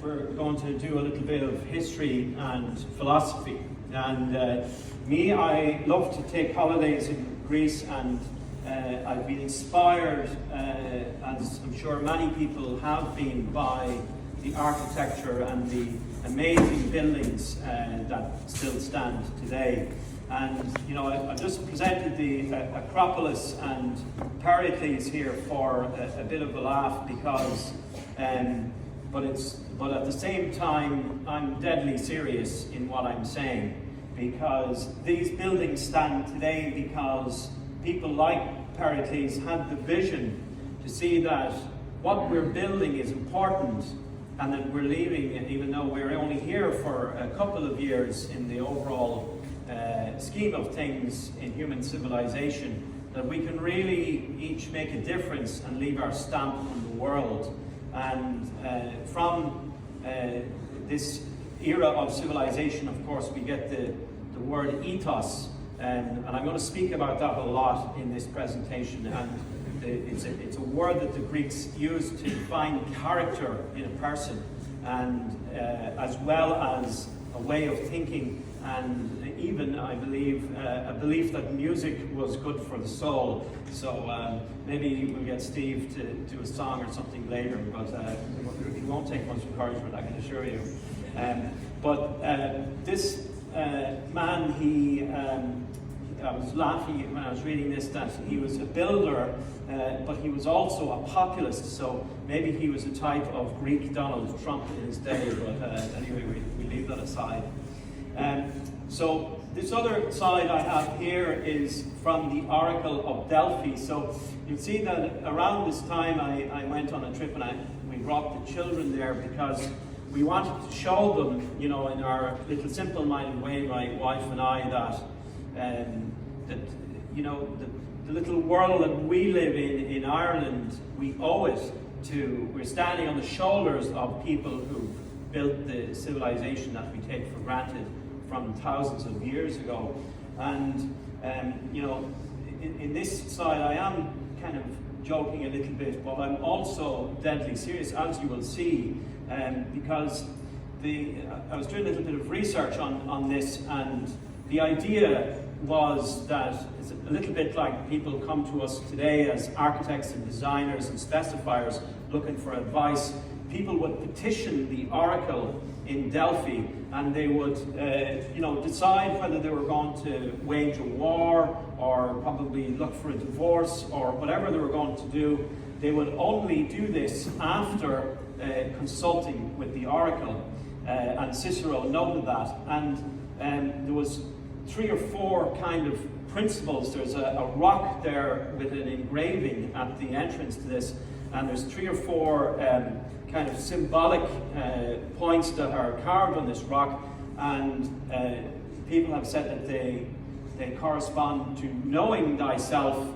we're going to do a little bit of history and philosophy. And I love to take holidays in Greece, and I've been inspired, as I'm sure many people have been, by the architecture and the amazing buildings that still stand today. And you know, I've just presented the Acropolis and Pericles here for a bit of a laugh, because but at the same time I'm deadly serious in what I'm saying, because these buildings stand today because people like Pericles had the vision to see that what we're building is important, and that we're leaving, even though we're only here for a couple of years in the overall scheme of things in human civilization, that we can really each make a difference and leave our stamp on the world. And from this era of civilization, of course, we get the word ethos, and I'm going to speak about that a lot in this presentation. And it's a word that the Greeks used to define character in a person, and as well as a way of thinking, and even, I believe, a belief that music was good for the soul. So maybe we'll get Steve to do a song or something later, but he won't take much encouragement, I can assure you. This man, I was laughing when I was reading this, that he was a builder, but he was also a populist, so maybe he was a type of Greek Donald Trump in his day, but anyway, we leave that aside. So this other slide I have here is from the Oracle of Delphi. So you'll see that around this time I went on a trip, and we brought the children there because we wanted to show them, you know, in our little simple-minded way, my wife and I, that you know, the little world that we live in Ireland, we owe it to, we're standing on the shoulders of people who built the civilization that we take for granted from thousands of years ago. And you know, in this slide I am kind of joking a little bit, but I'm also deadly serious, as you will see, because I was doing a little bit of research on this, and the idea was that it's a little bit like people come to us today as architects and designers and specifiers looking for advice. People would petition the Oracle in Delphi, and they would you know, decide whether they were going to wage a war or probably look for a divorce or whatever they were going to do. They would only do this after consulting with the Oracle, and Cicero noted that. And there was 3 or 4 kind of principles. There's a rock there with an engraving at the entrance to this, and there's 3 or 4 kind of symbolic points that are carved on this rock, and people have said that they correspond to knowing thyself,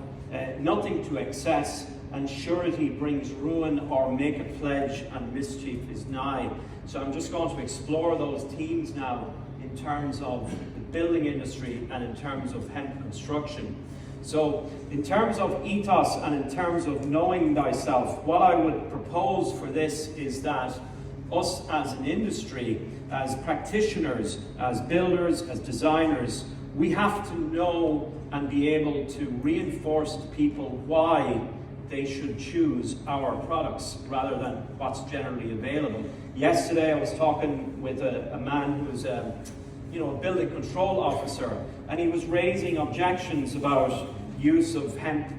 nothing to excess, and surety brings ruin, or make a pledge and mischief is nigh. So I'm just going to explore those themes now in terms of the building industry and in terms of hemp construction. So in terms of ethos and in terms of knowing thyself, what I would propose for this is that us as an industry, as practitioners, as builders, as designers, we have to know and be able to reinforce to people why they should choose our products rather than what's generally available. Yesterday I was talking with a man who was you know, a building control officer, and he was raising objections about use of hemp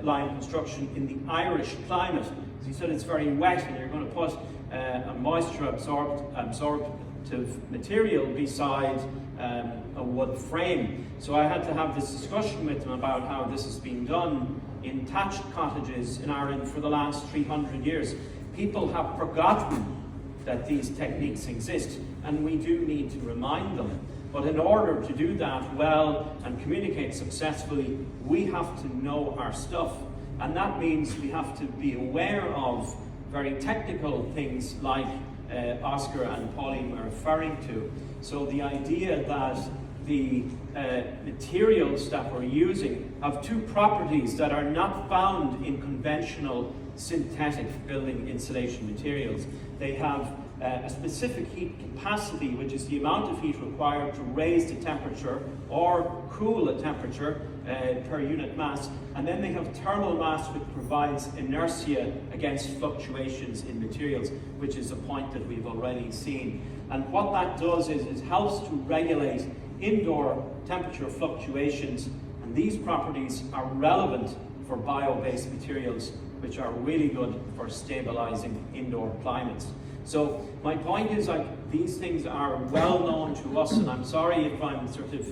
lime construction in the Irish climate. He said it's very wet, and you're going to put a moisture absorptive material beside a wood frame. So I had to have this discussion with him about how this has been done in thatched cottages in Ireland for the last 300 years. People have forgotten that these techniques exist, and we do need to remind them. But in order to do that well and communicate successfully, we have to know our stuff. And that means we have to be aware of very technical things like Oscar and Pauline were referring to. So the idea that the materials that we're using have 2 properties that are not found in conventional synthetic building insulation materials. They have a specific heat capacity, which is the amount of heat required to raise the temperature or cool a temperature per unit mass. And then they have thermal mass, which provides inertia against fluctuations in materials, which is a point that we've already seen. And what that does is it helps to regulate indoor temperature fluctuations, and these properties are relevant for bio-based materials, which are really good for stabilizing indoor climates. So my point is, these things are well known to us, and I'm sorry if I'm sort of,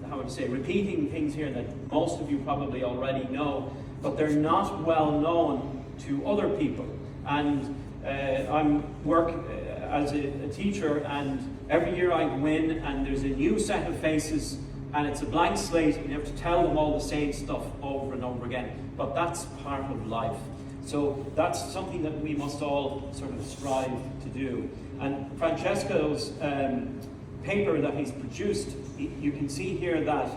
how would I say, repeating things here that most of you probably already know, but they're not well known to other people. And I work as a teacher, and every year I go in and there's a new set of faces, and it's a blank slate, and you have to tell them all the same stuff over and over again. But that's part of life. So that's something that we must all sort of strive to do. And Francesco's paper that he's produced, you can see here that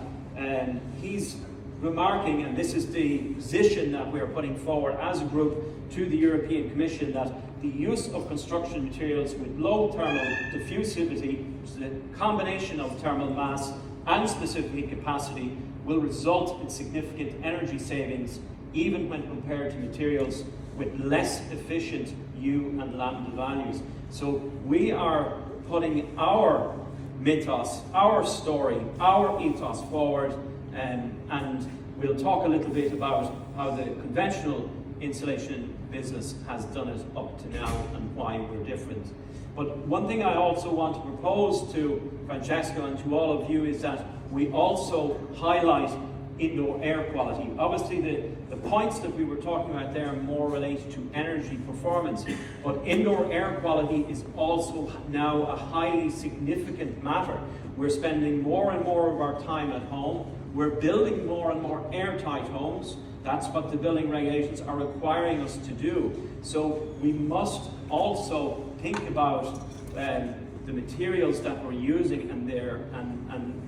he's remarking, and this is the position that we're putting forward as a group to the European Commission, that the use of construction materials with low thermal diffusivity, which is a combination of thermal mass and specific heat capacity, will result in significant energy savings even when compared to materials with less efficient U and lambda values. So we are putting our mythos, our story, our ethos forward, and we'll talk a little bit about how the conventional insulation business has done it up to now and why we're different. But one thing I also want to propose to Francesco and to all of you is that we also highlight indoor air quality. Obviously the points that we were talking about there are more related to energy performance, but indoor air quality is also now a highly significant matter. We're spending more and more of our time at home. We're building more and more airtight homes. That's what the building regulations are requiring us to do. So we must also think about the materials that we're using and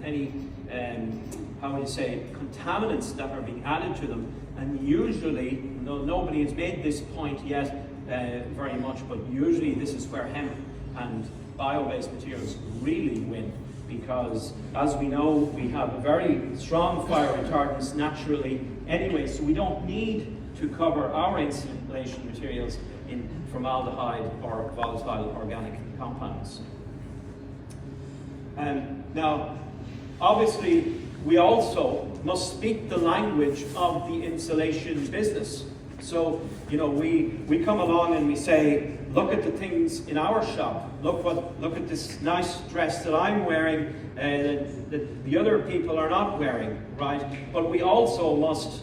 any how would you say, contaminants that are being added to them. And usually, though nobody has made this point yet very much, but usually this is where hemp and bio-based materials really win, because as we know, we have very strong fire retardants naturally anyway, so we don't need to cover our insulation materials in formaldehyde or volatile organic compounds. Now, obviously, we also must speak the language of the insulation business. So, you know, we come along and we say, look at the things in our shop. Look at this nice dress that I'm wearing that the other people are not wearing, right? But we also must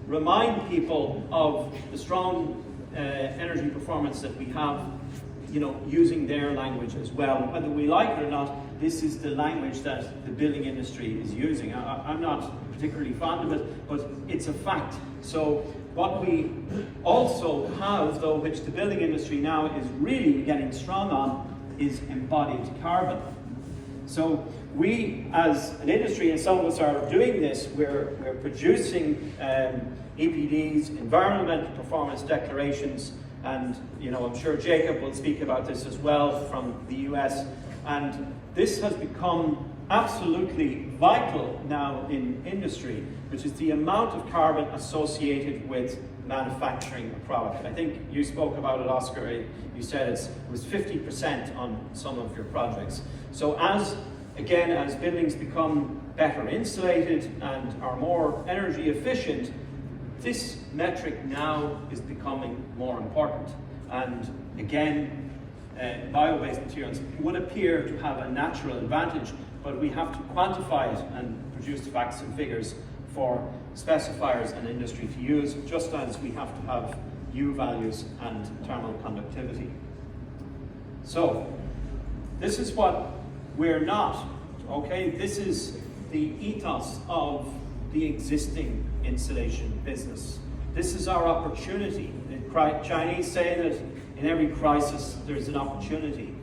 remind people of the strong energy performance that we have, you know, using their language as well. Whether we like it or not, this is the language that the building industry is using. I'm not particularly fond of it, but it's a fact. So what we also have, though, which the building industry now is really getting strong on, is embodied carbon. So we, as an industry, and some of us are doing this, we're producing EPDs, environmental performance declarations, and you know, I'm sure Jacob will speak about this as well from the US. And this has become absolutely vital now in industry, which is the amount of carbon associated with manufacturing a product. I think you spoke about it, Oscar. You said it was 50% on some of your projects. So as buildings become better insulated and are more energy efficient, this metric now is becoming more important. And again, bio-based materials would appear to have a natural advantage, but we have to quantify it and produce facts and figures for specifiers and industry to use, just as we have to have U values and thermal conductivity. So, this is what we're not, okay? This is the ethos of the existing insulation business. This is our opportunity. The Chinese say that in every crisis there's an opportunity.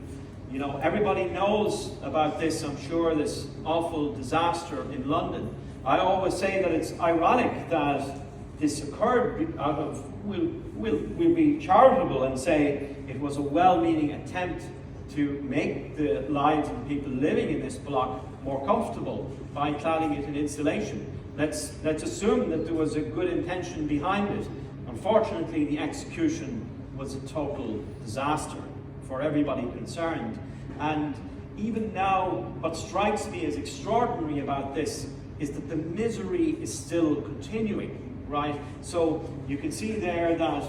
You know, everybody knows about this, I'm sure, this awful disaster in London. I always say that it's ironic that this occurred out of, we'll be charitable and say it was a well-meaning attempt to make the lives of the people living in this block more comfortable by cladding it in insulation. Let's assume that there was a good intention behind it. Unfortunately, the execution was a total disaster for everybody concerned. And even now, what strikes me as extraordinary about this is that the misery is still continuing, right? So you can see there that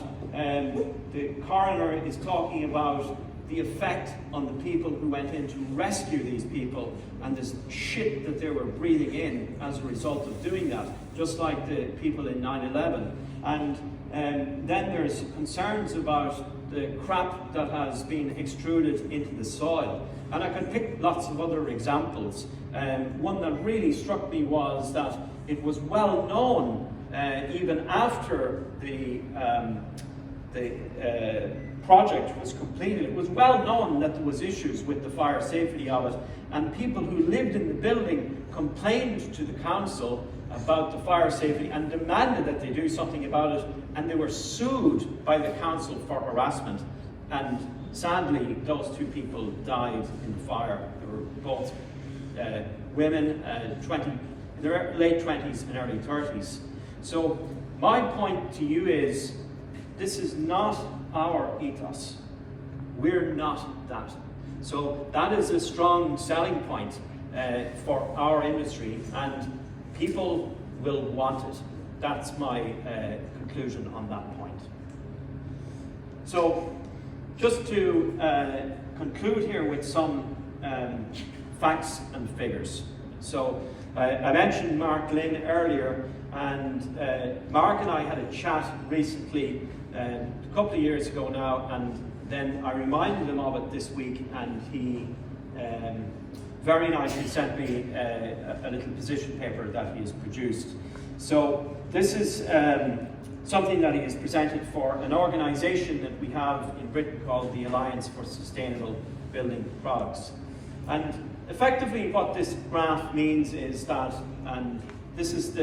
the coroner is talking about the effect on the people who went in to rescue these people and this shit that they were breathing in as a result of doing that, just like the people in 9/11. And then there's concerns about the crap that has been extruded into the soil. And I could pick lots of other examples. One that really struck me was that it was well known, even after the project was completed, it was well known that there was issues with the fire safety of it, and people who lived in the building complained to the council about the fire safety and demanded that they do something about it, and they were sued by the council for harassment. And sadly, those two people died in the fire. They were both women, in their late 20s and early 30s. So my point to you is, this is not our ethos. We're not that. So that is a strong selling point for our industry, and people will want it. That's my conclusion on that point. So just to conclude here with some facts and figures. So I mentioned Mark Lynn earlier, and Mark and I had a chat recently, a couple of years ago now, and then I reminded him of it this week, and he very nicely sent me a little position paper that he has produced. So this is something that he has presented for an organisation that we have in Britain called the Alliance for Sustainable Building Products. And effectively what this graph means is that, and this is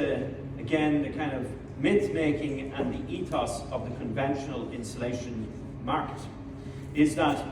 again the kind of myth making and the ethos of the conventional insulation market, is that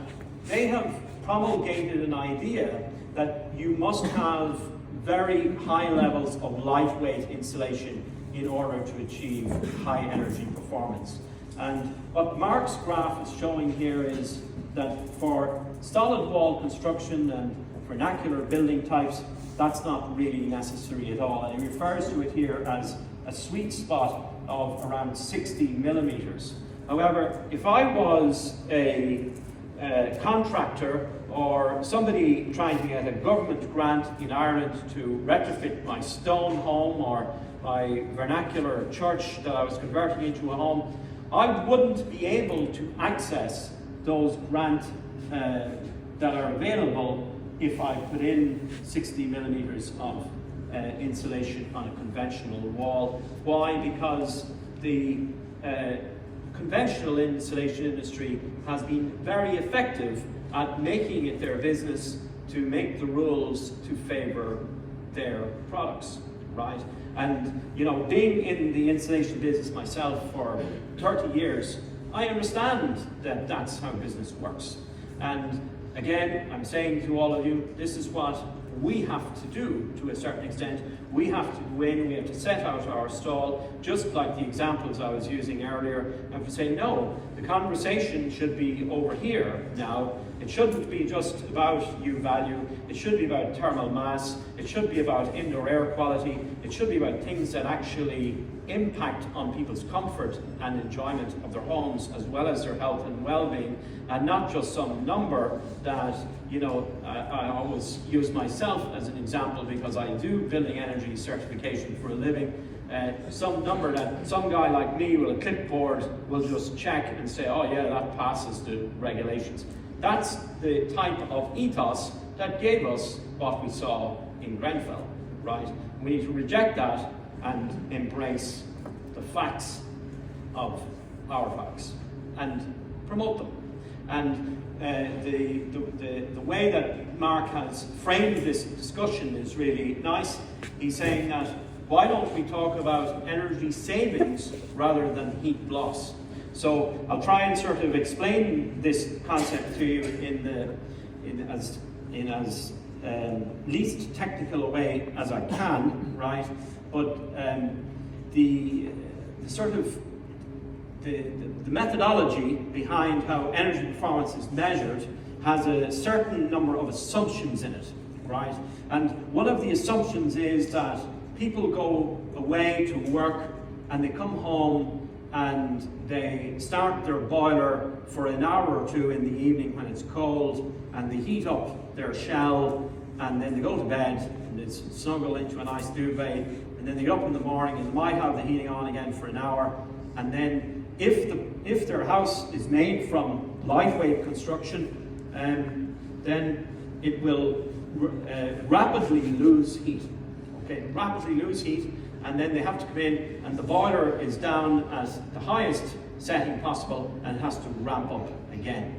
they have promulgated an idea that you must have very high levels of lightweight insulation in order to achieve high energy performance. And what Mark's graph is showing here is that for solid wall construction and vernacular building types, that's not really necessary at all. And he refers to it here as a sweet spot of around 60 millimeters. However, if I was a contractor or somebody trying to get a government grant in Ireland to retrofit my stone home or my vernacular church that I was converting into a home, I wouldn't be able to access those grants that are available if I put in 60 millimeters of insulation on a conventional wall. Why? Because the conventional insulation industry has been very effective at making it their business to make the rules to favor their products, right? And, you know, being in the insulation business myself for 30 years, I understand that that's how business works. And again, I'm saying to all of you, this is what we have to do to a certain extent. We have to go in, we have to set out our stall, just like the examples I was using earlier, and to say, no, the conversation should be over here now. It shouldn't be just about U value, it should be about thermal mass, it should be about indoor air quality, it should be about things that actually impact on people's comfort and enjoyment of their homes, as well as their health and well-being, and not just some number that, you know, I always use myself as an example because I do building energy certification for a living. Some number that some guy like me with a clipboard will just check and say, oh yeah, that passes the regulations. That's the type of ethos that gave us what we saw in Grenfell, right? We need to reject that and embrace the facts of our facts and promote them. And the way that Mark has framed this discussion is really nice. He's saying that why don't we talk about energy savings rather than heat loss? So I'll try and sort of explain this concept to you in as least technical a way as I can, right? But the methodology behind how energy performance is measured has a certain number of assumptions in it, right? And one of the assumptions is that people go away to work and they come home and they start their boiler for an hour or two in the evening when it's cold, and they heat up their shell, and then they go to bed and they snuggle into a nice duvet, and then they get up in the morning and they might have the heating on again for an hour, and then if their house is made from lightweight construction, then it will rapidly lose heat. Okay, rapidly lose heat, and then they have to come in, and the boiler is down at the highest setting possible, and it has to ramp up again.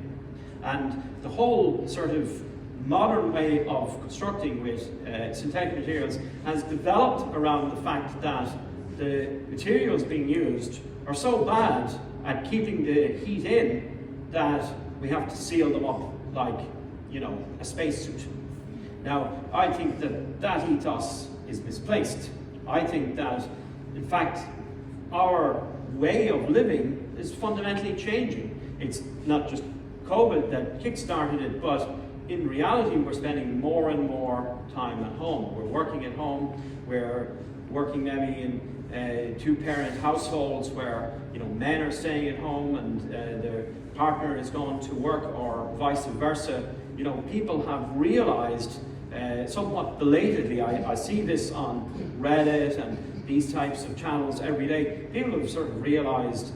And the whole sort of modern way of constructing with synthetic materials has developed around the fact that the materials being used are so bad at keeping the heat in that we have to seal them up like, you know, a spacesuit. Now, I think that ethos is misplaced. I think that, in fact, our way of living is fundamentally changing. It's not just COVID that kick-started it, but in reality, we're spending more and more time at home. We're working at home. We're working maybe in two-parent households where, you know, men are staying at home and their partner is going to work, or vice versa. You know, people have realized somewhat belatedly, I see this on Reddit and these types of channels every day, people have sort of realized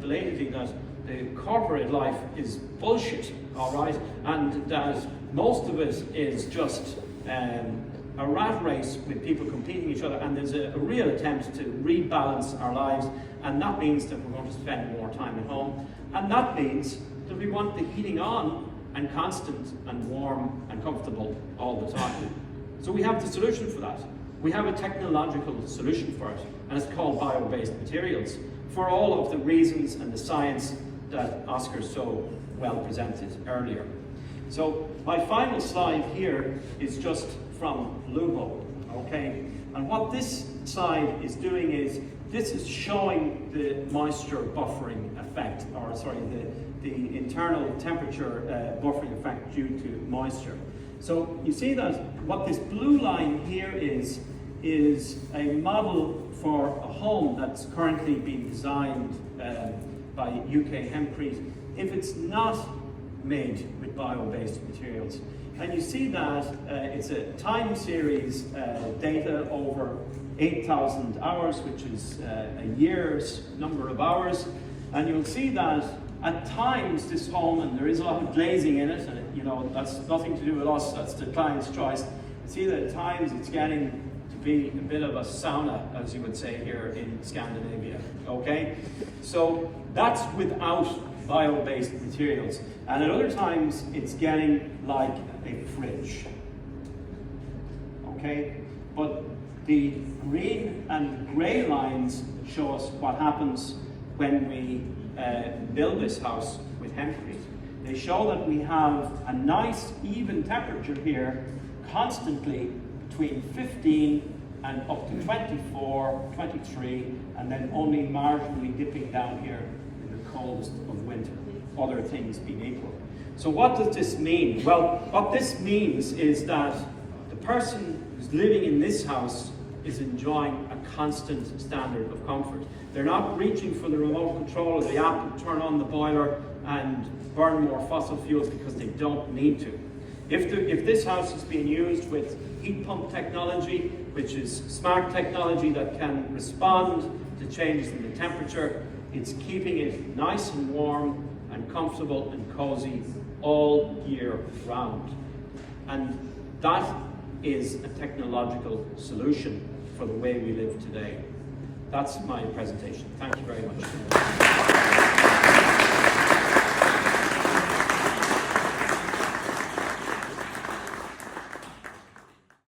belatedly that the corporate life is bullshit, all right, and that most of it is just a rat race with people competing each other, and there's a real attempt to rebalance our lives, and that means that we're going to spend more time at home, and that means that we want the heating on and constant and warm and comfortable all the time. So we have the solution for that. We have a technological solution for it, and it's called bio-based materials, for all of the reasons and the science that Oscar so well presented earlier. So my final slide here is just from Donohoe, okay? And what this slide is doing is, this is showing the moisture buffering effect, or sorry, the internal temperature buffering effect due to moisture. So you see that what this blue line here is a model for a home that's currently being designed by UK Hempcrete, if it's not made with bio-based materials. And you see that it's a time series data over 8,000 hours, which is a year's number of hours. And you'll see that at times this home, and there is a lot of glazing in it, and you know, that's nothing to do with us, that's the client's choice. You see that at times it's getting to be a bit of a sauna, as you would say here in Scandinavia, okay? So that's without bio-based materials. And at other times it's getting like a fridge, okay? But the green and gray lines show us what happens when we build this house with hempcrete. They show that we have a nice even temperature here, constantly between 15 and up to 24, 23, and then only marginally dipping down here in the coldest of winter, other things being equal. So what does this mean? Well, what this means is that the person who's living in this house is enjoying a constant standard of comfort. They're not reaching for the remote control of the app to turn on the boiler and burn more fossil fuels because they don't need to. If this house is being used with heat pump technology, which is smart technology that can respond to changes in the temperature, it's keeping it nice and warm and comfortable and cozy all year round. And that is a technological solution for the way we live today. That's my presentation. Thank you very much.